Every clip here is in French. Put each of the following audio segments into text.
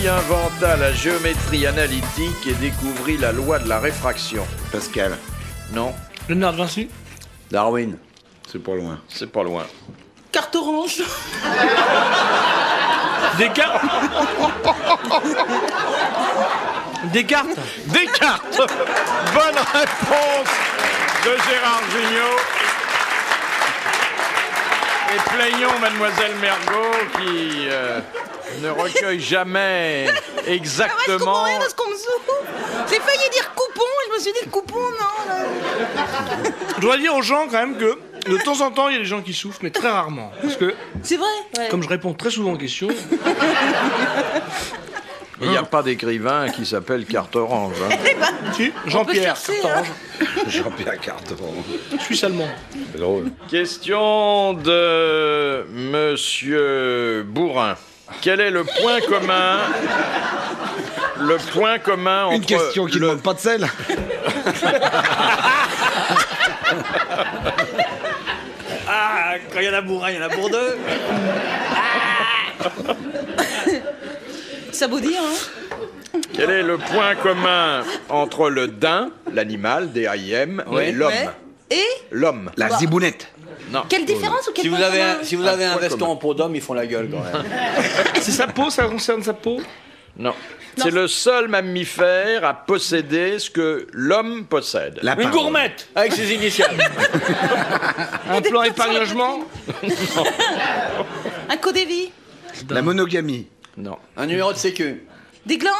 inventa la géométrie analytique et découvrit la loi de la réfraction? Pascal. Non. Léonard de Vinci. Darwin. C'est pas loin. C'est pas loin. Carte orange. Descartes. Descartes. Descartes. Bonne réponse de Gérard Jugnot. Et plaignons Mademoiselle Mergot qui ne recueille jamais Ah ouais, je comprends exactement. rien de ce qu'on me souffle. J'ai failli dire coupon et je me suis dit coupon, non. Là. Je dois dire aux gens quand même que de temps en temps, il y a des gens qui souffrent, mais très rarement. Parce que, C'est vrai. Ouais. comme je réponds très souvent aux questions, Il n'y a pas d'écrivain qui s'appelle Carte Orange. Hein. si, Jean-Pierre, chercher, carte hein. orange. Jean-Pierre Carteron. Je suis allemand. C'est drôle. Question de Monsieur Bourrin. Quel est le point commun? Le point commun entre Une question qui ne demande pas de sel. Ah, quand il y en a pour un, il y en a pour deux. Ça veut dire, hein. Quel est le point commun entre le daim, l'animal, D-A-I-M, et l'homme? Ouais. Et L'homme. La zibounette. Non. quelle différence ou quel Si vous point avez commun si vous avez un point veston commun. en peau d'homme, ils font la gueule quand même. C'est sa peau, ça concerne sa peau. Non. C'est le seul mammifère à posséder ce que l'homme possède. La Une parole. gourmette avec ses initiales. Un plan épargne-logement. Un code de vie. La monogamie. Non. Un numéro de sécu. Des glandes.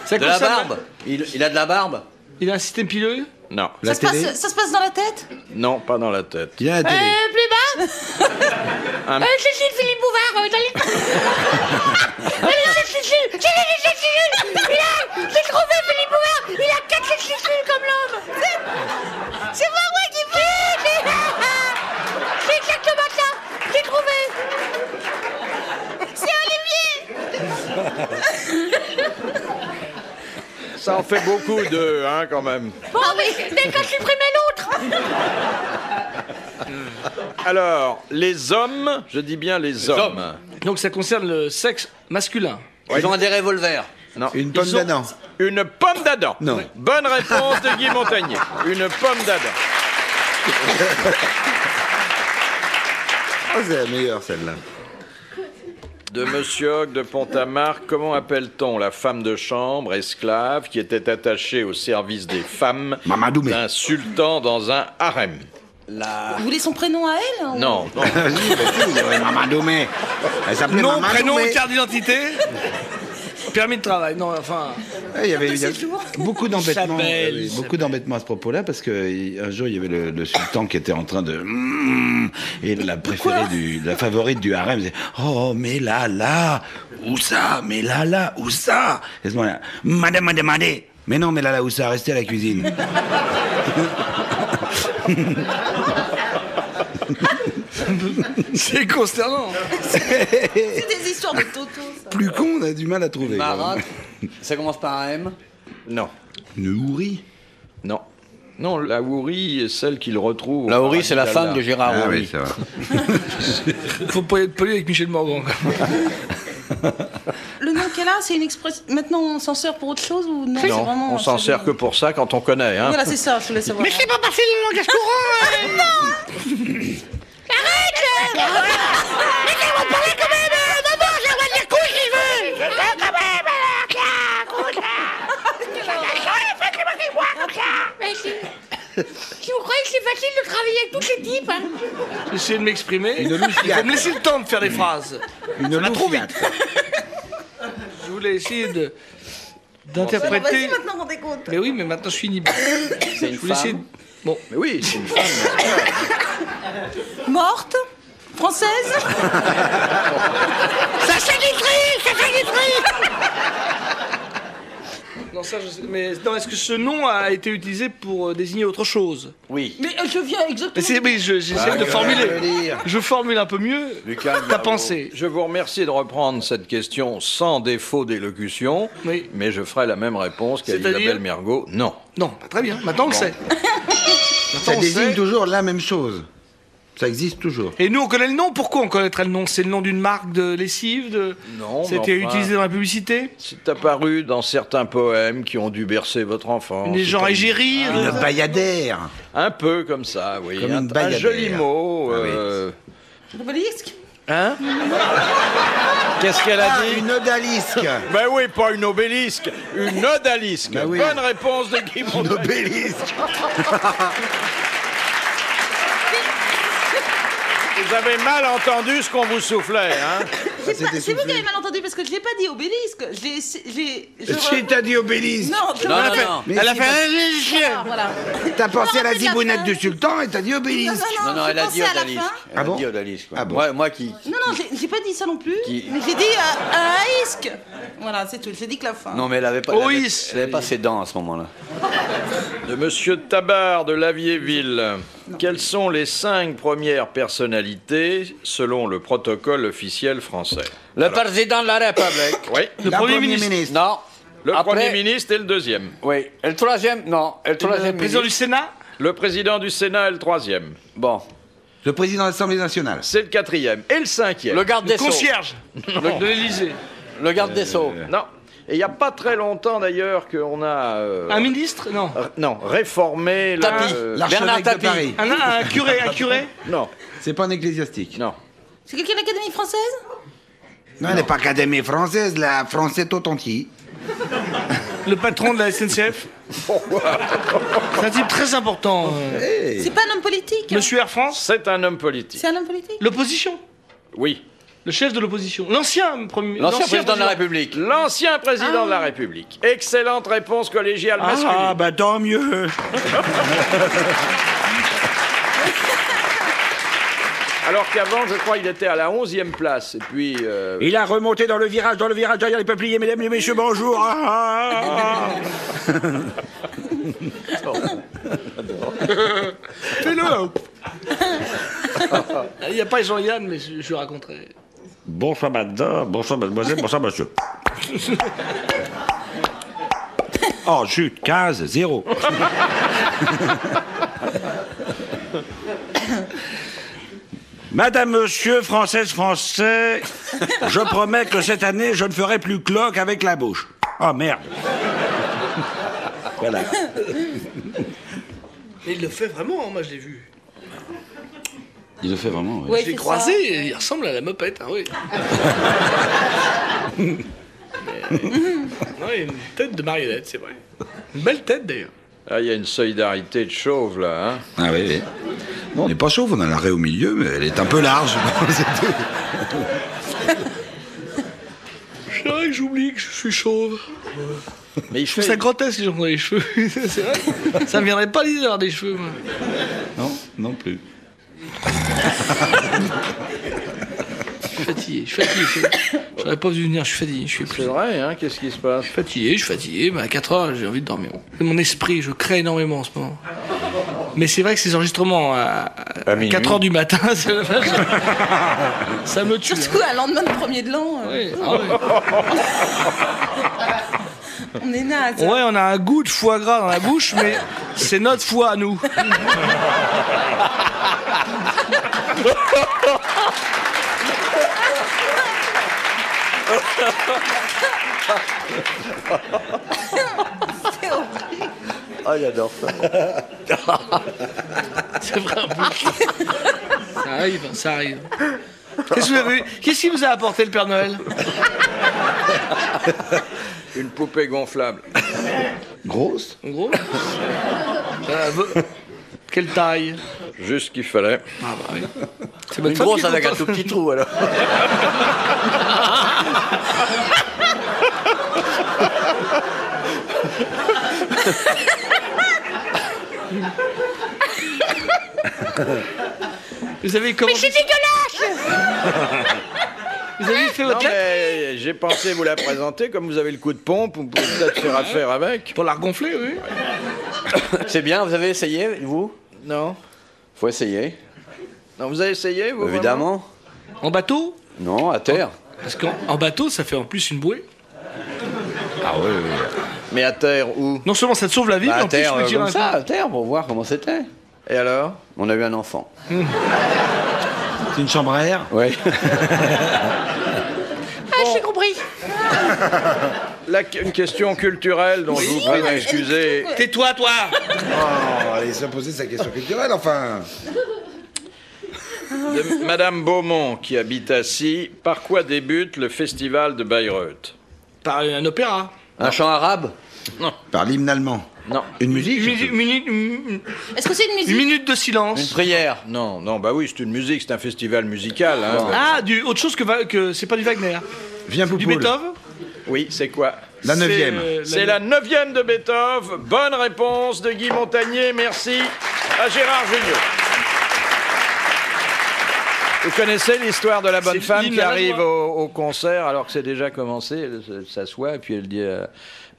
Ça De la concerne- barbe. Il a de la barbe. Il a un système pileux. Non. La Ça se télé. passe dans la tête. Non, pas dans la tête. Il y a la télé. Plus bas. Un- Cécile Philippe Bouvard dans les... Cécile. J'ai trouvé Philippe Bouvard. Il a 4 testicules comme l'homme. C'est pas moi qui fais. C'est exactement ça. J'ai trouvé. C'est Olivier. Ça en fait beaucoup de, hein, quand même. Ah oui, dès qu'à supprimer l'autre. Alors, les hommes, je dis bien les hommes. Donc ça concerne le sexe masculin. Ils ont des revolvers. Non. Une pomme Ils ont- d'Adam. Une pomme d'Adam. Non. Bonne réponse de Guy Montagnier. Une pomme d'Adam. Ah, c'est la meilleure celle-là. De Monsieur Hogg de Pont-à-Marc, comment appelle-t-on la femme de chambre, esclave, qui était attachée au service des femmes Mamadoumé. d'un sultan dans un harem? La... Vous voulez son prénom à elle ou... Non, non. Vas-y, vas-y, il y avait Mamadoumé. Elle s'appelait Nom, prénom, Mamadoumé. carte d'identité. Permis de travail. Non, enfin. Il y avait beaucoup d'embêtements. Chabelle. Beaucoup d'embêtements à ce propos-là parce qu'un jour il y avait le sultan qui était en train de et la préférée la favorite du harem disait oh mais là où ça, mais là où ça, et à ce moment-là madame mais non mais là où ça, restez à la cuisine. C'est consternant. C'est des histoires de Toto, ça. Plus con, on a du mal à trouver. Marat. Ça commence par un M. Non, Une hourie. non. Non, la houri est celle qu'il retrouve. au La Hourie, paradis c'est la femme d'Allah. de Gérard Ah Houry. oui, ça va. Faut pas être poli avec Michel Morgan. Le nom qu'elle a, c'est une expression. Maintenant, on s'en sert pour autre chose ou non, c'est Non, vraiment. on s'en sert que pour ça quand on connaît. Hein. Voilà, c'est ça, je voulais savoir. Mais c'est pas parti le langage courant. Arrête. Laissez-moi parler quand même. Maman, j'ai le droit de dire couche si je veux. Quand même, si vous croyez que c'est facile de travailler avec tous ces types, hein. J'ai essayé de m'exprimer. Une Il faut loufiate. me laisser le temps de faire des phrases. Une Ça va trop loufiate. Je voulais essayer de Vas-y, d'interpréter. maintenant, rendez compte. Mais oui, mais maintenant je suis inhibé. C'est une Je voulais essayer. femme. Bon, Mais oui, c'est une femme. Morte. Française. Sacha Guitry. Sacha Guitry. non ça je sais. Mais non, est-ce que ce nom a été utilisé pour désigner autre chose? Oui. Mais je viens Mais exactement. c'est, oui, j'essaie de formuler. dire. Je formule un peu mieux Lucas, ta pensée. Je vous remercie de reprendre cette question sans défaut d'élocution, Oui. mais je ferai la même réponse qu'à C'est-à-dire Isabelle Mergot. Non. Non, très bien. Maintenant on le sait. Ça Maintenant, on désigne sait. toujours la même chose. Ça existe toujours. Et nous, on connaît le nom. Pourquoi on connaîtrait le nom? C'est le nom d'une marque de lessive Non, mais C'était enfin, utilisé dans la publicité? c'est apparu dans certains poèmes qui ont dû bercer votre enfance. Une genre égérie? Une bayadère. Un peu comme ça, oui. Comme une Un bayadère. joli mot. Ah oui. L'obélisque? Hein? Qu'est-ce qu'elle a dit? Une odalisque. Ben oui, pas une obélisque, une odalisque. Ben oui. Bonne réponse de Guy Une Montagnier. obélisque. Vous avez mal entendu ce qu'on vous soufflait, hein? C'était C'est vous qui soufflé. avez mal entendu parce que je l'ai pas dit obélisque. Si t'as dit obélisque. Non, Non, non, non. Mais Elle a si, fait un Ah, voilà. T'as pensé à la Non, c'est la zibounette fin. du sultan et t'as dit obélisque. Non, non, elle a dit à la odalisque. fin. Elle Ah a bon dit odalisque. quoi. Ah bon Moi qui... Non, non, j'ai pas dit ça non plus. Qui Mais j'ai dit isque. Voilà, c'est tout. J'ai dit que la fin. Non, mais elle avait pas... Oïs. Elle avait pas ses dents à ce moment-là. De Monsieur Tabar de Lavierville. Quelles sont les 5 premières personnalités selon le protocole officiel français? Le président de la République. Oui. Le La Premier ministre. Non. Le Après- Premier ministre est le deuxième. Oui. Et le troisième? Non. Et le troisième Le président du ministre? Sénat? Le président du Sénat est le troisième. Bon. Le président de l'Assemblée nationale. C'est le quatrième. Et le cinquième. Le garde Le des Sceaux. concierge de l'Élysée. Le garde des Sceaux. Non. Et il n'y a pas très longtemps d'ailleurs qu'on a... Un ministre? Non. Non, réformé... le- Tapie. Bernard L'archevêque de Tapie. Paris. Un curé? Un curé? Non, C'est pas un ecclésiastique. non. C'est quelqu'un de l'Académie française? Non, elle n'est pas académie française, la française tout entier. Le patron de la SNCF? C'est un type très important. C'est pas un homme politique? Monsieur Air France? C'est un homme politique. C'est un homme politique? L'opposition? Oui. Le chef de l'opposition? L'ancien premier... L'ancien président de la République. L'ancien président de la République. Excellente réponse collégiale masculine. Ah, bah tant mieux. Alors qu'avant, je crois, il était à la 11e place. Et puis... Il a remonté dans le virage derrière les peupliers, mesdames et messieurs, bonjour. Fais-le! Il n'y a pas Jean-Yann, mais je raconterai. Bonsoir madame, bonsoir mademoiselle, bonsoir monsieur. Oh, chute, 15, 0. Madame, monsieur, française, français, je promets que cette année, je ne ferai plus cloque avec la bouche. Oh, merde. Voilà. Mais il le fait vraiment, hein, moi je l'ai vu. Il le fait vraiment, oui. Ouais, Je l'ai c'est croisé, ça. et il ressemble à la mopette, hein, oui. Non, il a une tête de marionnette, c'est vrai. Une belle tête d'ailleurs. Ah, il y a une solidarité de chauve, là. Hein. Ah oui, oui. Non, on n'est pas chauve, on a l'arrêt au milieu, mais elle est un peu large. C'est tout. C'est vrai que j'oublie que je suis chauve. Mais il Je trouve fait... ça grotesque, les gens qui ont des cheveux. C'est vrai. Ça me viendrait pas l'idée d'avoir des cheveux, moi. Non, non plus. Je suis fatigué, je suis fatigué. J'aurais pas dû venir, je suis fatigué, je suis C'est épuisé. vrai, hein? Qu'est-ce qui se passe? Je suis fatigué, mais à 4 heures, j'ai envie de dormir. C'est mon esprit, je crée énormément en ce moment. Mais c'est vrai que ces enregistrements à minuit. 4 heures du matin, ça me tue. Surtout un lendemain de premier de l'an. Oui, ah ouais. On est naze. Ouais, on a un goût de foie gras dans la bouche, mais c'est notre foie à nous. C'est horrible. Ah, j'adore ça. C'est vrai en plus. Ça arrive, ça arrive. Qu'est-ce qui vous a apporté le Père Noël? Une poupée gonflable. Grosse? En gros quelle taille? Juste ce qu'il fallait. Ah bah oui. C'est Une bonne grosse femme qui avec un est tout petit trou, alors. Vous avez comment... Mais c'est dégueulasse! Vous avez fait Non, votre lettre mais j'ai pensé vous la présenter. Comme vous avez le coup de pompe, vous pouvez peut-être faire affaire avec. pour la regonfler, oui. C'est bien, vous avez essayé, vous? Non? Faut essayer. Non, vous avez essayé, vous? vraiment Évidemment. En bateau? Non, à terre. Parce qu'en bateau, ça fait en plus une bouée. Ah oui, oui. Mais à terre, où? Non seulement ça te sauve la vie, Bah, mais à en plus, terre, je peux tirer comme un ça, coup. à terre, pour voir comment c'était. Et alors? On a eu un enfant. C'est une chambre à air? Oui. J'ai compris. Une question culturelle dont je vous prie d'excuser. Tais-toi, toi. Oh, allez, se poser sa question culturelle, enfin. De Madame Beaumont, qui habite Assy, par quoi débute le festival de Bayreuth? Par un opéra. Un chant arabe? Par l'hymne allemand. Non. Une musique? Est-ce que c'est une Une musique? minute de silence. Une prière? Non, bah oui, c'est une musique, c'est un festival musical. Hein. Ah, autre chose que c'est pas du Wagner. Viens, Du Poupoule. Beethoven. Oui, c'est quoi? La 9e. C'est la 9e de Beethoven. Bonne réponse de Guy Montagnier. Merci à Gérard Jugnot. Vous connaissez l'histoire de la bonne C'est femme l'hymne qui à la arrive joie. au concert alors que c'est déjà commencé, elle s'assoit et puis elle dit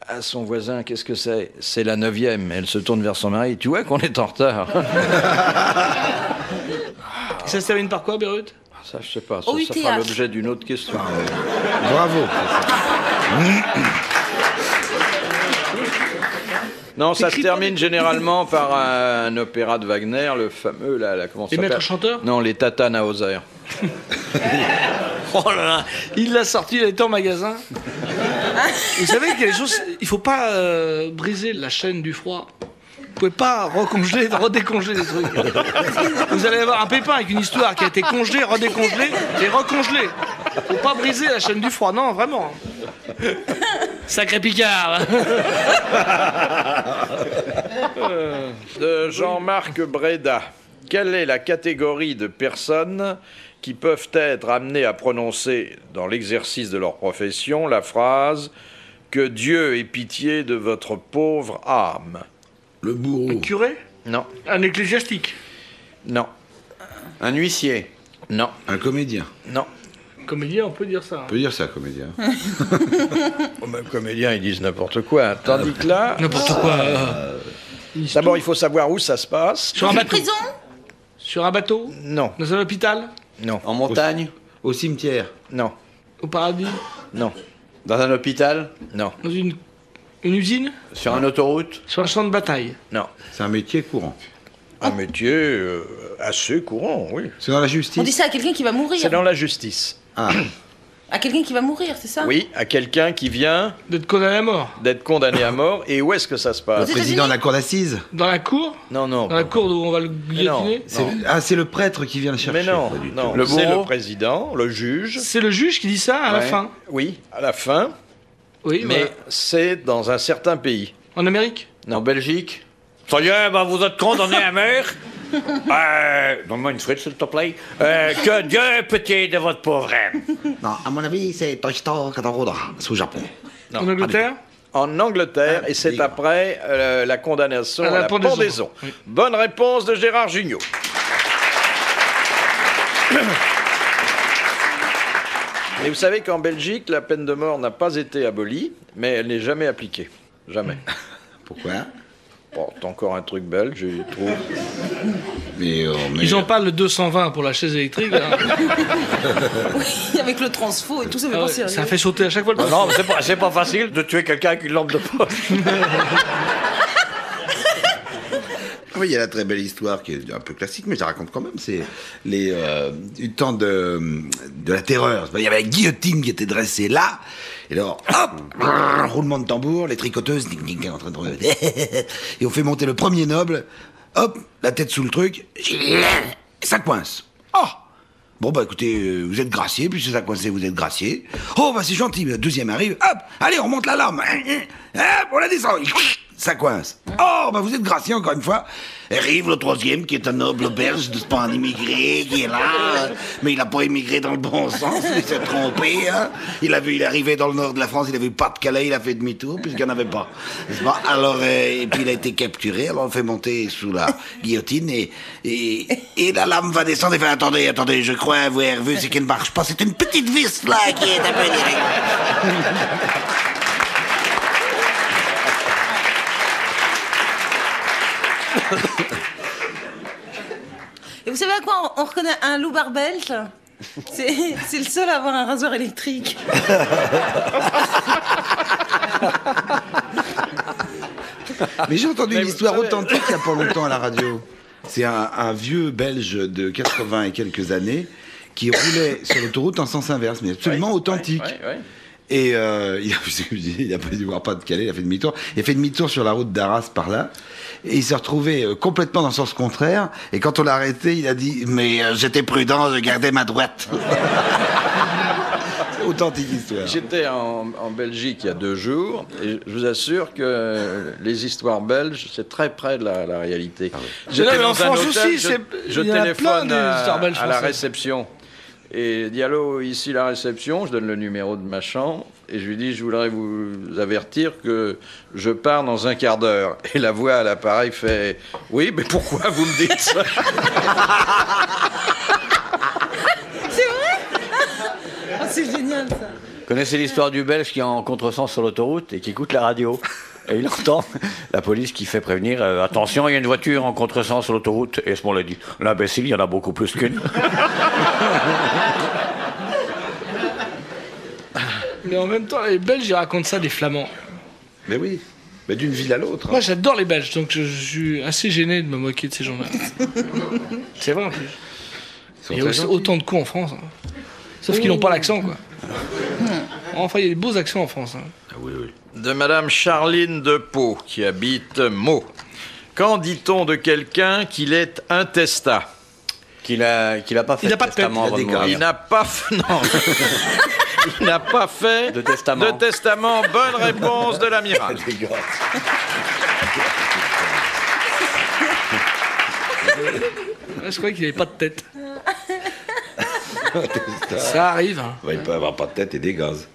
à son voisin, qu'est-ce que c'est? C'est la 9e. Elle se tourne vers son mari, tu vois qu'on est en retard. Et ça se termine par quoi, Bayreuth? Ça, je sais pas, ça, Au ça fera UTH. l'objet d'une autre question. Bravo. Non, ça se T'écris termine généralement par un opéra de Wagner, le fameux, comment ça Les maîtres s'appelle? chanteurs? Non, les Tannhäuser. Oh là là, il l'a sorti, il était en magasin. Vous savez qu'il y a des choses, il faut pas briser la chaîne du froid. Vous pouvez pas recongeler, redécongeler des trucs. Vous allez avoir un pépin avec une histoire qui a été congelée, redécongelée et recongelée. Faut pas briser la chaîne du froid, non, vraiment. Sacré Picard. De Jean-Marc Breda. Quelle est la catégorie de personnes qui peuvent être amenées à prononcer dans l'exercice de leur profession la phrase « Que Dieu ait pitié de votre pauvre âme Le bourreau. Un curé? » Non, Un ecclésiastique? non, Un huissier? non, Un comédien. non. Comédien, on peut dire ça. On peut dire ça, comédien. Même comédiens, ils disent n'importe quoi. Tandis que là, N'importe quoi. d'abord, il faut savoir où ça se passe. Sur un Une bateau. prison? Sur un bateau? Non, Dans un hôpital? non, En montagne? Au cimetière. non, Au paradis? non, Dans un hôpital? non, Dans une usine? Sur une autoroute? Sur un champ de bataille? non. C'est un métier courant. Un métier assez courant, oui. C'est dans la On dit justice. ça à quelqu'un qui va mourir. C'est dans la justice. Ah, À quelqu'un qui va mourir, c'est ça? Oui, à quelqu'un qui vient D'être condamné à mort? d'être condamné à mort. Et où est-ce que ça se le passe? président de la cour d'assises. Dans la cour? Non, non. Dans la cour où on va le guillotiner? C'est le prêtre qui vient le chercher. Mais non, Pas du tout. non. Le C'est bourreau? le président, le juge. C'est le juge qui dit ça à la Ouais. fin? Oui, à la fin. Oui, Mais voilà. c'est dans un certain pays. En Amérique? En Belgique? Ça y est, ben vous êtes condamné à mort. Donne-moi une frite, s'il te plaît. Que Dieu ait pitié de votre pauvre âme. Non, à mon avis, c'est Toshito Kataroda. C'est au Japon. Non, En Angleterre? En Angleterre, et c'est oui. après la condamnation À à la la pendaison. pendaison. Oui. Bonne réponse de Gérard Jugnot. Et vous savez qu'en Belgique, la peine de mort n'a pas été abolie, mais elle n'est jamais appliquée. Jamais. Pourquoi? Bon, c'est encore un truc belge, je trouve. Mais Ils en parlent le 220 pour la chaise électrique. Là. Avec le transfo et tout, ça fait Ah pas ouais, sérieux. ça fait sauter à chaque fois le Non, mais c'est pas facile de tuer quelqu'un avec une lampe de poche. Oui, il y a la très belle histoire qui est un peu classique, mais je la raconte quand même. C'est du temps de la terreur. Il y avait la guillotine qui était dressée là. Et alors, hop, roulement de tambour, les tricoteuses, ding, ding, en train de... Et on fait monter le premier noble. Hop, la tête sous le truc. Ça coince. Oh! Bon, bah écoutez, vous êtes gracié, puisque ça coincé, vous êtes gracié. Oh, bah c'est gentil, le deuxième arrive. Hop, allez, on remonte l'alarme. Hop, on la descend. Ça coince. Oh, bah vous êtes gracié encore une fois. Arrive le troisième, qui est un noble belge, c'est pas un immigré, qui est là. Mais il a pas immigré dans le bon sens, il s'est trompé. Hein. Il arrivait dans le nord de la France, il a vu Pas-de-Calais, il a fait demi-tour, puisqu'il n'y en avait pas. N'est-ce pas? Alors, et puis il a été capturé, alors on fait monter sous la guillotine, et la lame va descendre, et fait attendez, je crois avoir vu ce qui ne marche pas. C'est une petite vis, là, qui est un peu directe. Et vous savez à quoi on reconnaît un loupard belge? C'est le seul à avoir un rasoir électrique. Mais j'ai entendu une Mais vous histoire savez- authentique il n'y a pas longtemps à la radio. C'est un vieux Belge de 80 et quelques années qui roulait sur l'autoroute en sens inverse, mais absolument authentique. Et il a pas dû voir pas de Calais, il a fait demi-tour. Il a fait demi-tour sur la route d'Arras par là. Et il s'est retrouvé complètement dans le sens contraire. Et quand on l'a arrêté, il a dit « Mais j'étais prudent, je gardais ma droite. » Authentique histoire. J'étais en Belgique il y a 2 jours et je vous assure que les histoires belges, c'est très près de la réalité. Ah oui. J'étais en dans un France hôtel, aussi, je il y en a plein téléphone des histoires belges à la françaises. réception. Et dit allô, ici la réception, je donne le numéro de ma chambre et je lui dis je voudrais vous avertir que je pars dans un quart d'heure. Et la voix à l'appareil fait oui, mais pourquoi vous me dites ça? C'est vrai? Oh, c'est génial ça. Connaissez l'histoire du Belge qui est en contresens sur l'autoroute et qui écoute la radio. Et il entend la police qui fait prévenir attention, il y a une voiture en contresens sur l'autoroute. Et ce moment-là, il dit l'imbécile, il y en a beaucoup plus qu'une. Mais en même temps, les Belges, ils racontent ça des Flamands. Mais oui, mais d'une ville à l'autre. Moi, j'adore les Belges, donc je suis assez gêné de me moquer de ces gens-là. C'est vrai en plus. Il y a aussi autant de cons en France. Hein. Sauf qu'ils n'ont pas l'accent, quoi. Enfin, il y a des beaux accents en France. Hein. Ah oui, oui. De Madame Charline de Pau, qui habite Meaux. Qu'en dit-on de quelqu'un qu'il est intestat? Qu'il a pas fait Il a de pas de tête, testament il a avant de des mourir. Il n'a pas fait... Non. Il n'a pas fait De testament. de testament. Bonne réponse de l'amiral. Ouais, je croyais qu'il n'avait pas de tête. Ça arrive. Hein. Ouais, il peut avoir pas de tête et des gaz.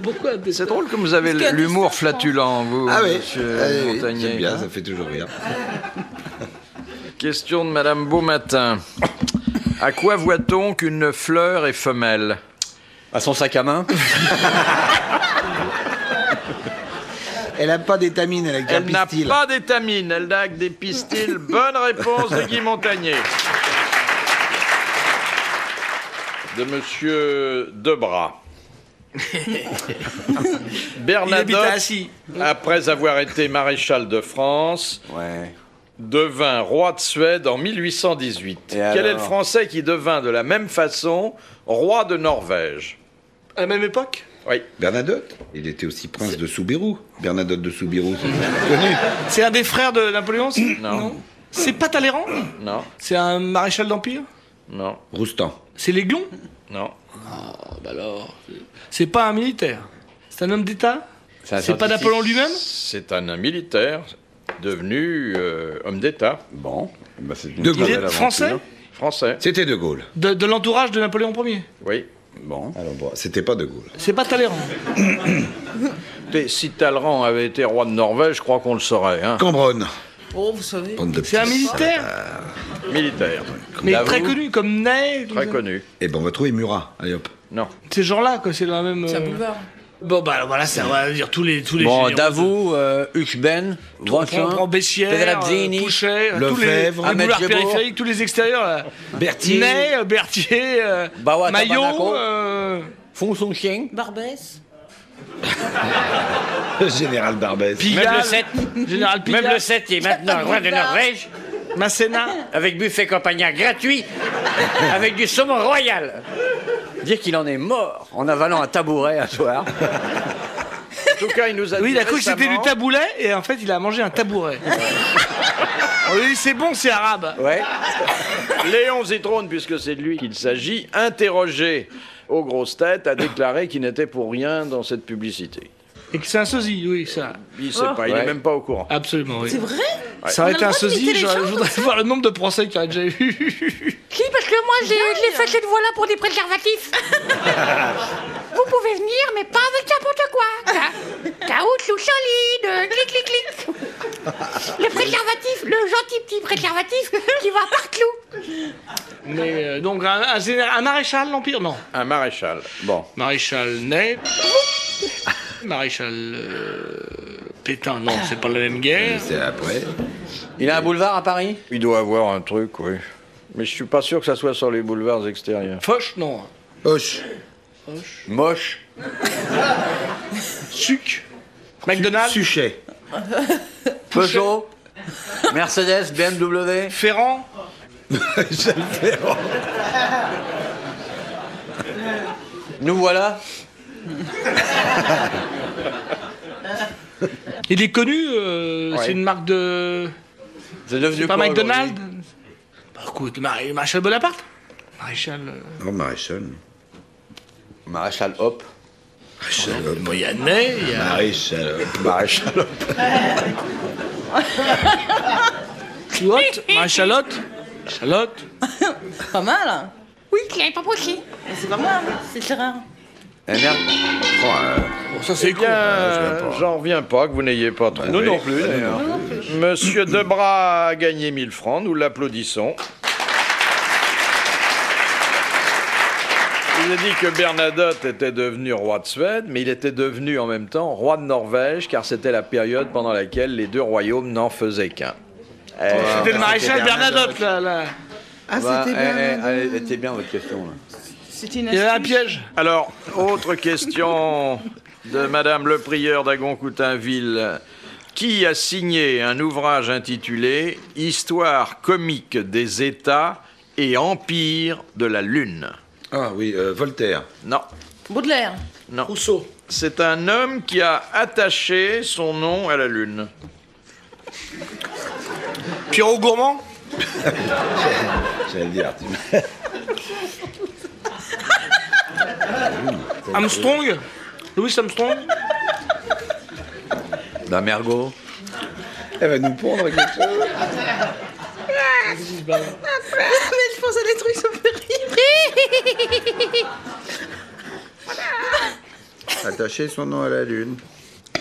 Pourquoi C'est drôle que vous avez Parce qu'il y a l'humour des flatulent, vous, monsieur oui, Montagnier. j'aime bien, hein. ça fait toujours rire. Question de Madame Beaumatin. À quoi voit-on qu'une fleur est femelle? À son sac à main. Elle n'a pas d'étamine, elle a qu'un Elle n'a pistil. pas d'étamine, elle n'a que des pistils. Bonne réponse de Guy Montagnier. De Monsieur Debras. Il Bernadotte, habitait assis. après avoir été maréchal de France, Ouais. devint roi de Suède en 1818. Et Quel est le alors Français qui devint de la même façon roi de Norvège? À la même époque. Oui. Bernadotte. Il était aussi prince de Soubirous. Bernadotte de Soubirous, c'est connu. C'est un des frères de Napoléon Non. C'est pas Talleyrand? Non, C'est un maréchal d'Empire? non, Roustan. C'est l'Aiglon? non. Oh, bah alors. C'est pas un militaire. C'est un homme d'État? C'est un C'est pas scientifique. Napoléon lui-même? C'est un militaire devenu homme d'État Bon. Bah, c'est une De Il Gaulle. belle est aventure. français? français. C'était De Gaulle. De l'entourage de Napoléon Ier? Oui. Bon. Alors bon, c'était pas De Gaulle. C'est pas Talleyrand. Et si Talleyrand avait été roi de Norvège, je crois qu'on le saurait. Hein. Cambronne. Oh, vous savez. Bande de C'est un petits militaire? Militaire, Mais Davout. très connu, comme Ney. tout très ça. connu. Eh ben, on va trouver Murat. Allez hop. Non. Ces gens-là, quoi, c'est dans la même. C'est un boulevard. Bon, bah voilà, ça va dire tous les Bon, généraux. Davout, Huchben, On prend Bessières, Pedrazzini, Pouchet, tous les Lefebvre, boulevards Ahmed Jebour. périphériques, tous les extérieurs. Là. Berthier. Ney, Berthier, Bawa Maillot, Tabarnaco. Fong Song Chien. Barbès. Général Barbès. Pigalle, 7. Général Pigalle, Même le 7 est maintenant roi de Norvège, Masséna. avec buffet compagnon gratuit, avec du saumon royal. Dire qu'il en est mort en avalant un tabouret un soir. En tout cas, il nous a Oui, dit il a cru que c'était du récemment- taboulet et en fait il a mangé un tabouret. On lui dit c'est bon, c'est arabe. Ouais. Léon Zitrone, puisque c'est de lui qu'il s'agit, interrogé aux grosses têtes, a déclaré qu'il n'était pour rien dans cette publicité. Et que c'est un sosie, oui, ça. Il sait pas, il Ouais. est même pas au courant. Absolument, oui. C'est vrai? Ça aurait On a été le un droit sosie, d'imiter les je gens voudrais comme ça voir le nombre de procès qu'il y aurait déjà eu. Si, parce que moi, j'ai fait cette voie-là pour des préservatifs. Vous pouvez venir, mais pas avec n'importe quoi. Caoutchouc solide, clic, clic, clic. Le préservatif, le gentil petit préservatif qui va partout. Mais donc un maréchal l'Empire, non. Un maréchal. Bon. Maréchal Ney. Maréchal Pétain, non, c'est pas la même guerre. C'est après. Il a un boulevard à Paris? Il doit avoir un truc, oui. Mais je suis pas sûr que ça soit sur les boulevards extérieurs. Foch, non. Hoche. Moche. Suc. McDonald's. Suchet. Peugeot. Mercedes, BMW. Ferrand. Nous voilà. Il est connu, Ouais. c'est une marque de... C'est devenu C'est pas quoi McDonald's? aujourd'hui Bah écoute, Maréchal Bonaparte. Maréchal... Oh, maréchal. Maréchal Hop. Moyennet, il y a... Maréchal. Chalotte, Maréchalotte. Chalotte. Pas mal. Hein. Oui, je l'avais pas posé. C'est pas mal. C'est rare. Eh merde. Bon, ça c'est Eh bien, j'en reviens pas que vous n'ayez pas trouvé. Nous non plus, d'ailleurs. Monsieur Debras a gagné 1000 francs, nous l'applaudissons. Il a dit que Bernadotte était devenu roi de Suède, mais il était devenu en même temps roi de Norvège, car c'était la période pendant laquelle les deux royaumes n'en faisaient qu'un. C'était le maréchal Bernadotte, là. Ah, Bah, c'était bien. elle était bien votre question. Là. C'est une Il y avait un astuce. piège. Alors, autre question de Madame le prieur d'Agon-Coutainville. Qui a signé un ouvrage intitulé « Histoire comique des États et empire de la Lune » Ah oui, Voltaire. Non, Baudelaire. non. Rousseau. C'est un homme qui a attaché son nom à la Lune. Pierrot Gourmand. J'allais le dire. Armstrong. Louis Armstrong. Mergo. Elle va nous pondre quelque chose. Mais je pense à des trucs, ça me fait rire. Attacher son nom à la lune.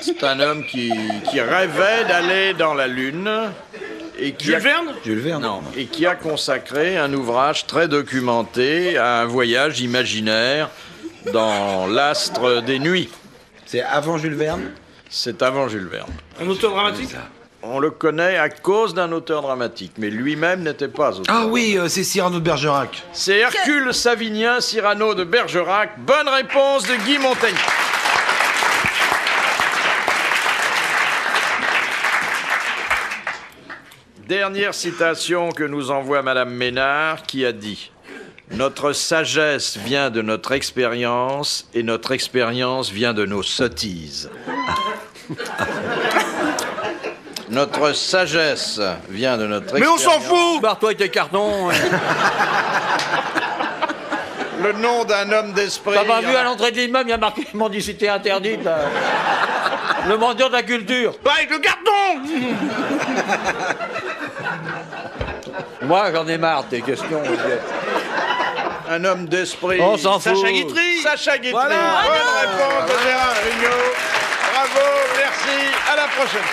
C'est un homme qui rêvait d'aller dans la Lune et qui Jules Verne. Jules Verne. Non, et qui a consacré un ouvrage très documenté à un voyage imaginaire dans l'astre des nuits. C'est avant Jules Verne. C'est avant Jules Verne. Un auteur dramatique. On le connaît à cause d'un auteur dramatique, mais lui-même n'était pas auteur. Ah oui, c'est Cyrano de Bergerac. C'est Hercule Savinien Cyrano de Bergerac. Bonne réponse de Guy Montagnier. Dernière citation que nous envoie Madame Ménard, qui a dit « Notre sagesse vient de notre expérience et notre expérience vient de nos sottises. » Notre sagesse vient de notre Mais expérience. on s'en fout. Barre-toi avec tes cartons. Le nom d'un homme d'esprit. T'as pas vu à l'entrée de l'immeuble, il y a marqué mendicité interdite. Là. Le mendiant de la culture. Bah, avec le carton. Moi, j'en ai marre de tes questions. Un homme d'esprit. On s'en fout. Sacha Guitry. Sacha Guitry. Voilà. Bonne réponse de Gérard Jugnot. Bravo, merci. À la prochaine.